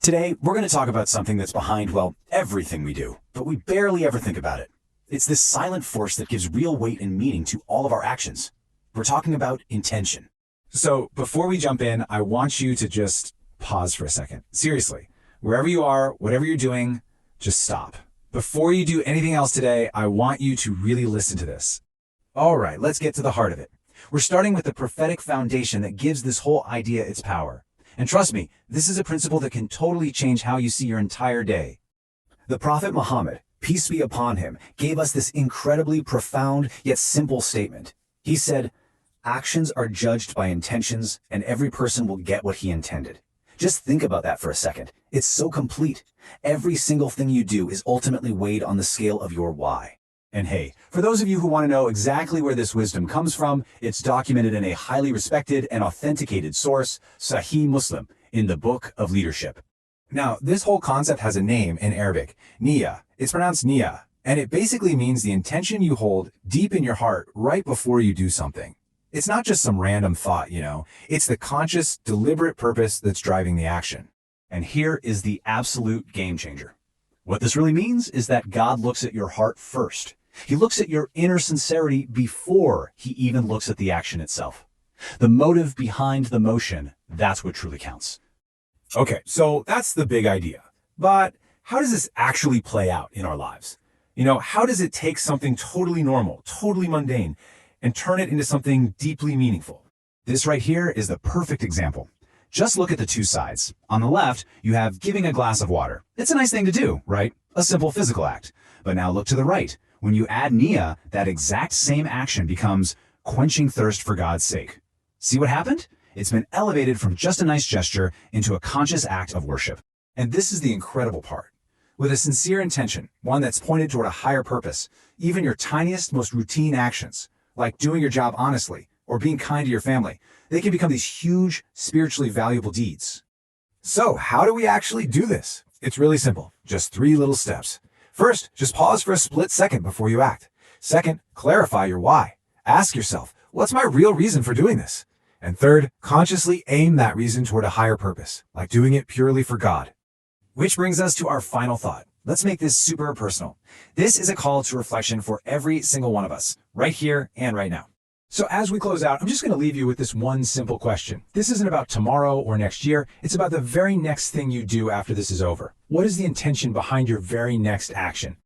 Today, we're going to talk about something that's behind, well, everything we do, but we barely ever think about it. It's this silent force that gives real weight and meaning to all of our actions. We're talking about intention. So before we jump in, I want you to just pause for a second. Seriously, wherever you are, whatever you're doing, just stop. Before you do anything else today, I want you to really listen to this. All right, let's get to the heart of it. We're starting with the prophetic foundation that gives this whole idea its power. And trust me, this is a principle that can totally change how you see your entire day. The Prophet Muhammad, peace be upon him, gave us this incredibly profound yet simple statement. He said, "Actions are judged by intentions, and every person will get what he intended." Just think about that for a second. It's so complete. Every single thing you do is ultimately weighed on the scale of your why. And hey, for those of you who want to know exactly where this wisdom comes from, it's documented in a highly respected and authenticated source, Sahih Muslim, in the Book of Leadership. Now, this whole concept has a name in Arabic, niyya. It's pronounced niyya, and it basically means the intention you hold deep in your heart right before you do something. It's not just some random thought, It's the conscious, deliberate purpose that's driving the action. And here is the absolute game changer. What this really means is that God looks at your heart first. He looks at your inner sincerity before he even looks at the action itself. The motive behind the motion, that's what truly counts. Okay, so that's the big idea. But how does this actually play out in our lives? How does it take something totally normal, totally mundane, and turn it into something deeply meaningful? This right here is the perfect example. Just look at the two sides. On the left, you have giving a glass of water. It's a nice thing to do, right? A simple physical act. But now look to the right. When you add niyya, that exact same action becomes quenching thirst for God's sake. See what happened? It's been elevated from just a nice gesture into a conscious act of worship. And this is the incredible part. With a sincere intention, one that's pointed toward a higher purpose, even your tiniest, most routine actions, like doing your job honestly or being kind to your family, they can become these huge, spiritually valuable deeds. So how do we actually do this? It's really simple. Just 3 little steps. First, just pause for a split second before you act. Second, clarify your why. Ask yourself, what's my real reason for doing this? And third, consciously aim that reason toward a higher purpose, like doing it purely for God. Which brings us to our final thought. Let's make this super personal. This is a call to reflection for every single one of us, right here and right now. So as we close out, I'm just going to leave you with this one simple question. This isn't about tomorrow or next year. It's about the very next thing you do after this is over. What is the intention behind your very next action?